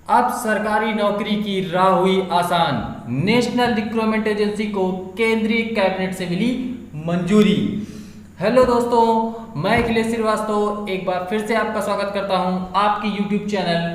अब सरकारी नौकरी की राह हुई आसान। नेशनल रिक्रूटमेंट एजेंसी को केंद्रीय कैबिनेट से मिली मंजूरी। हेलो दोस्तों, मैं अखिलेश श्रीवास्तव एक बार फिर से आपका स्वागत करता हूं आपके यूट्यूब चैनल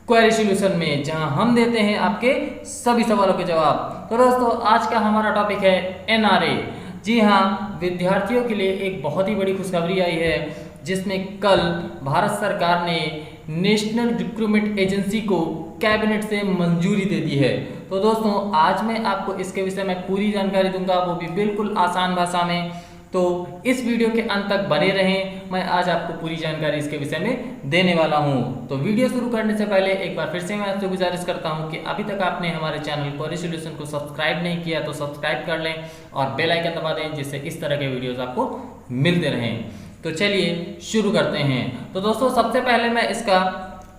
क्वेरी सॉल्यूशन में, जहां हम देते हैं आपके सभी सवालों के जवाब। तो दोस्तों, आज का हमारा टॉपिक है एनआरए। जी हाँ, विद्यार्थियों के लिए एक बहुत ही बड़ी खुशखबरी आई है, जिसमें कल भारत सरकार ने नेशनल रिक्रूटमेंट एजेंसी को कैबिनेट से मंजूरी दे दी है। तो दोस्तों, आज मैं आपको इसके विषय में पूरी जानकारी दूंगा, वो भी बिल्कुल आसान भाषा में। तो इस वीडियो के अंत तक बने रहें, मैं आज आपको पूरी जानकारी इसके विषय में देने वाला हूं। तो वीडियो शुरू करने से पहले एक बार फिर से मैं आपसे गुजारिश करता हूं कि अभी तक आपने हमारे चैनल क्वेरी सॉल्यूशन को सब्सक्राइब नहीं किया तो सब्सक्राइब कर लें और बेल आइकन दबा दें, जिससे इस तरह के वीडियोस आपको मिलते रहें। तो चलिए शुरू करते हैं। तो दोस्तों, सबसे पहले मैं इसका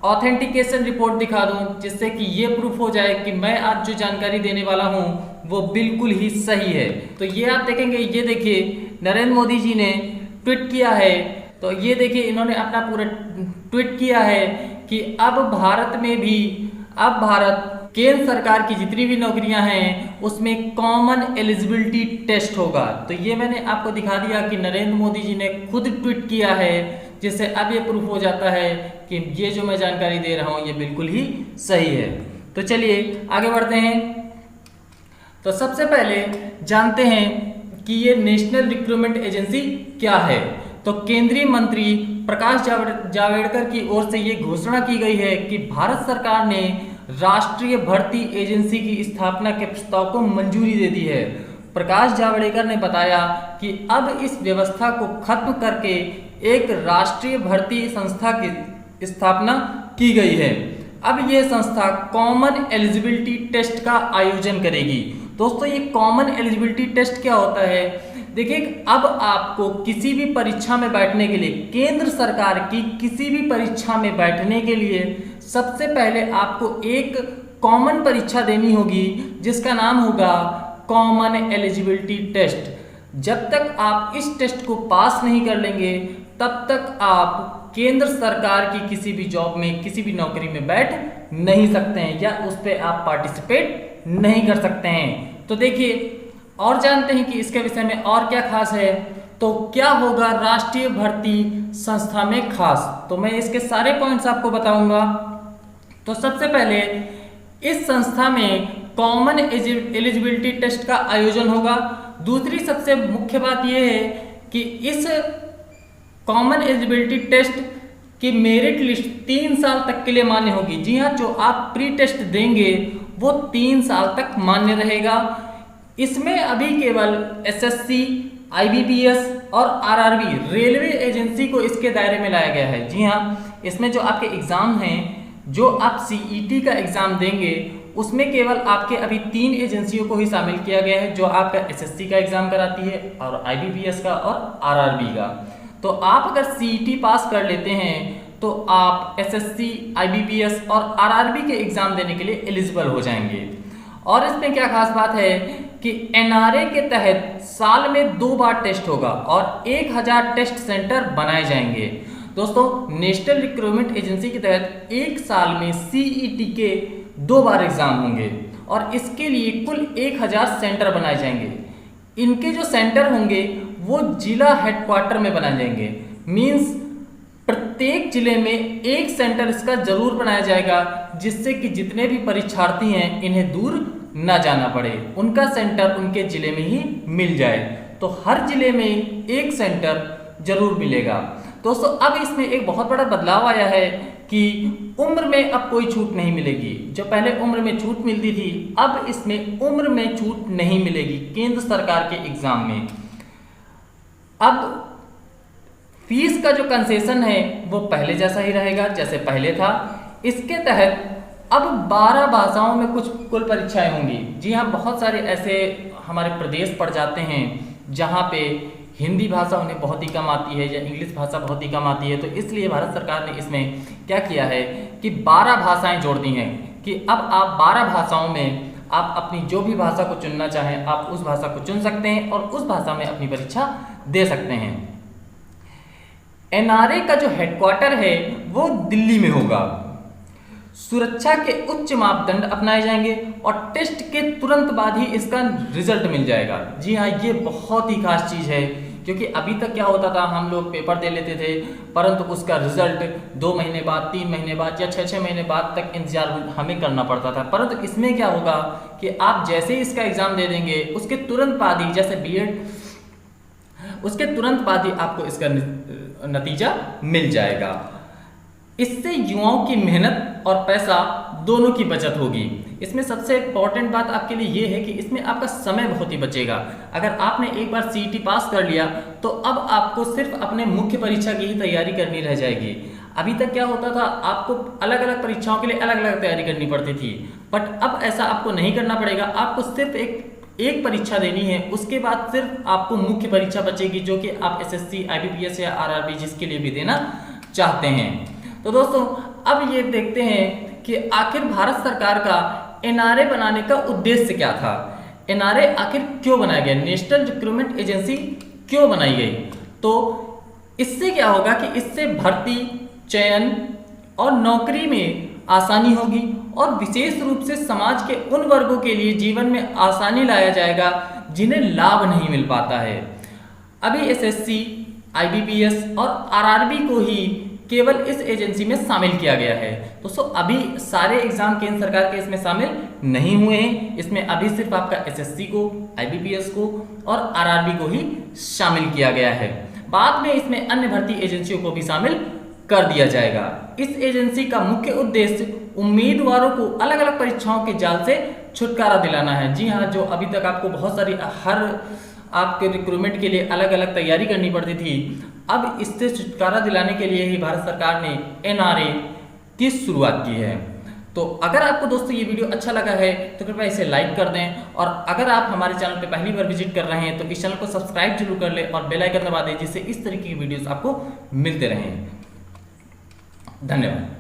ऑथेंटिकेशन रिपोर्ट दिखा दूं, जिससे कि ये प्रूफ हो जाए कि मैं आज जो जानकारी देने वाला हूं वो बिल्कुल ही सही है। तो ये आप देखेंगे, ये देखिए नरेंद्र मोदी जी ने ट्वीट किया है। तो ये देखिए, इन्होंने अपना पूरा ट्वीट किया है कि अब भारत केंद्र सरकार की जितनी भी नौकरियां हैं उसमें कॉमन एलिजिबिलिटी टेस्ट होगा। तो ये मैंने आपको दिखा दिया कि नरेंद्र मोदी जी ने खुद ट्वीट किया है, जिससे अब ये प्रूफ हो जाता है कि ये जो मैं जानकारी दे रहा हूं ये बिल्कुल ही सही है। तो चलिए आगे बढ़ते हैं। तो सबसे पहले जानते हैं कि ये नेशनल रिक्रूटमेंट एजेंसी क्या है। तो केंद्रीय मंत्री प्रकाश जावड़ेकर की ओर से ये घोषणा की गई है कि भारत सरकार ने राष्ट्रीय भर्ती एजेंसी की स्थापना के प्रस्ताव को मंजूरी दे दी है। प्रकाश जावड़ेकर ने बताया कि अब इस व्यवस्था को खत्म करके एक राष्ट्रीय भर्ती संस्था की स्थापना की गई है। अब यह संस्था कॉमन एलिजिबिलिटी टेस्ट का आयोजन करेगी। दोस्तों, ये कॉमन एलिजिबिलिटी टेस्ट क्या होता है? देखिए, अब आपको किसी भी परीक्षा में बैठने के लिए, केंद्र सरकार की किसी भी परीक्षा में बैठने के लिए सबसे पहले आपको एक कॉमन परीक्षा देनी होगी, जिसका नाम होगा कॉमन एलिजिबिलिटी टेस्ट। जब तक आप इस टेस्ट को पास नहीं कर लेंगे, तब तक आप केंद्र सरकार की किसी भी जॉब में, किसी भी नौकरी में बैठ नहीं सकते हैं, या उस पर आप पार्टिसिपेट नहीं कर सकते हैं। तो देखिए, और जानते हैं कि इसके विषय में और क्या खास है। तो क्या होगा राष्ट्रीय भर्ती संस्था में खास, तो मैं इसके सारे पॉइंट्स आपको बताऊंगा। तो सबसे पहले, इस संस्था में कॉमन एलिजिबिलिटी टेस्ट का आयोजन होगा। दूसरी सबसे मुख्य बात यह है कि इस कॉमन एलिजिबिलिटी टेस्ट की मेरिट लिस्ट 3 साल तक के लिए मान्य होगी। जी हाँ, जो आप प्री टेस्ट देंगे वो 3 साल तक मान्य रहेगा। इसमें अभी केवल एसएससी, आईबीपीएस और आरआरबी रेलवे एजेंसी को इसके दायरे में लाया गया है। जी हाँ, इसमें जो आपके एग्जाम हैं, जो आप सीईटी का एग्जाम देंगे, उसमें केवल आपके अभी 3 एजेंसियों को ही शामिल किया गया है, जो आपका एसएससी का एग्जाम कराती है और आईबीपीएस का और आरआरबी का। तो आप अगर सीईटी पास कर लेते हैं तो आप एसएससी, आईबीपीएस और आरआरबी के एग्जाम देने के लिए एलिजिबल हो जाएंगे। और इसमें क्या खास बात है कि एनआरए के तहत साल में 2 बार टेस्ट होगा और 1000 टेस्ट सेंटर बनाए जाएंगे। दोस्तों, नेशनल रिक्रूटमेंट एजेंसी के तहत एक साल में सीईटी के 2 बार एग्जाम होंगे और इसके लिए कुल 1000 सेंटर बनाए जाएंगे। इनके जो सेंटर होंगे वो जिला हेडक्वार्टर में बनाए जाएंगे। मींस प्रत्येक जिले में एक सेंटर इसका जरूर बनाया जाएगा, जिससे कि जितने भी परीक्षार्थी हैं इन्हें दूर ना जाना पड़े, उनका सेंटर उनके जिले में ही मिल जाए। तो हर जिले में एक सेंटर जरूर मिलेगा। दोस्तों, अब इसमें एक बहुत बड़ा बदलाव आया है कि उम्र में अब कोई छूट नहीं मिलेगी। जो पहले उम्र में छूट मिलती थी, अब इसमें उम्र में छूट नहीं मिलेगी केंद्र सरकार के एग्जाम में। अब फीस का जो कंसेशन है वो पहले जैसा ही रहेगा, जैसे पहले था। इसके तहत अब 12 भाषाओं में कुछ कुल परीक्षाएं होंगी। जी हाँ, बहुत सारे ऐसे हमारे प्रदेश पड़ जाते हैं जहाँ पे हिंदी भाषा उन्हें बहुत ही कम आती है या इंग्लिश भाषा बहुत ही कम आती है। तो इसलिए भारत सरकार ने इसमें क्या किया है कि 12 भाषाएं जोड़ दी हैं कि अब आप 12 भाषाओं में आप अपनी जो भी भाषा को चुनना चाहें, आप उस भाषा को चुन सकते हैं और उस भाषा में अपनी परीक्षा दे सकते हैं। एनआरए का जो हेडक्वार्टर है वो दिल्ली में होगा। सुरक्षा के उच्च मापदंड अपनाए जाएंगे और टेस्ट के तुरंत बाद ही इसका रिजल्ट मिल जाएगा। जी हाँ, ये बहुत ही खास चीज़ है, क्योंकि अभी तक क्या होता था, हम लोग पेपर दे लेते थे परंतु उसका रिजल्ट 2 महीने बाद, 3 महीने बाद या 6 महीने बाद तक इंतजार हमें करना पड़ता था। परंतु इसमें क्या होगा कि आप जैसे ही इसका एग्जाम दे देंगे उसके तुरंत बाद ही, जैसे बीएड, उसके तुरंत बाद ही आपको इसका नतीजा मिल जाएगा। इससे युवाओं की मेहनत और पैसा दोनों की बचत होगी। इसमें सबसे इम्पॉर्टेंट बात आपके लिए ये है कि इसमें आपका समय बहुत ही बचेगा। अगर आपने एक बार सीईटी पास कर लिया तो अब आपको सिर्फ अपने मुख्य परीक्षा की ही तैयारी करनी रह जाएगी। अभी तक क्या होता था, आपको अलग अलग परीक्षाओं के लिए अलग अलग तैयारी करनी पड़ती थी, बट अब ऐसा आपको नहीं करना पड़ेगा। आपको सिर्फ एक परीक्षा देनी है, उसके बाद सिर्फ आपको मुख्य परीक्षा बचेगी, जो कि आप एसएससी, आईबीपीएस या आरआरबी जिसके लिए भी देना चाहते हैं। तो दोस्तों अब ये देखते हैं कि आखिर भारत सरकार का एनआरए बनाने का उद्देश्य क्या था। एनआरए आखिर क्यों बनाया गया, नेशनल रिक्रूटमेंट एजेंसी क्यों बनाई गई? तो इससे क्या होगा कि इससे भर्ती, चयन और नौकरी में आसानी होगी और विशेष रूप से समाज के उन वर्गों के लिए जीवन में आसानी लाया जाएगा जिन्हें लाभ नहीं मिल पाता है। अभी एसएससी, आईबीपीएस और आरआरबी को ही केवल इस एजेंसी में शामिल किया गया है। दोस्तों अभी सारे एग्जाम केंद्र सरकार के इसमें शामिल नहीं हुए हैं। इसमें अभी सिर्फ आपका एसएससी को, आईबीपीएस को और आरआरबी को ही शामिल किया गया है। बाद में इसमें अन्य भर्ती एजेंसियों को भी शामिल कर दिया जाएगा। इस एजेंसी का मुख्य उद्देश्य उम्मीदवारों को अलग अलग परीक्षाओं के जाल से छुटकारा दिलाना है। जी हाँ, जो अभी तक आपको बहुत सारी हर आपके रिक्रूटमेंट के लिए अलग अलग तैयारी करनी पड़ती थी, अब इससे छुटकारा दिलाने के लिए ही भारत सरकार ने एनआरए की शुरुआत की है। तो अगर आपको दोस्तों ये वीडियो अच्छा लगा है तो कृपया इसे लाइक कर दें, और अगर आप हमारे चैनल पे पहली बार विजिट कर रहे हैं तो इस चैनल को सब्सक्राइब जरूर कर लें और बेल आइकन दबा दें, जिससे इस तरीके की वीडियोस आपको मिलते रहें। धन्यवाद।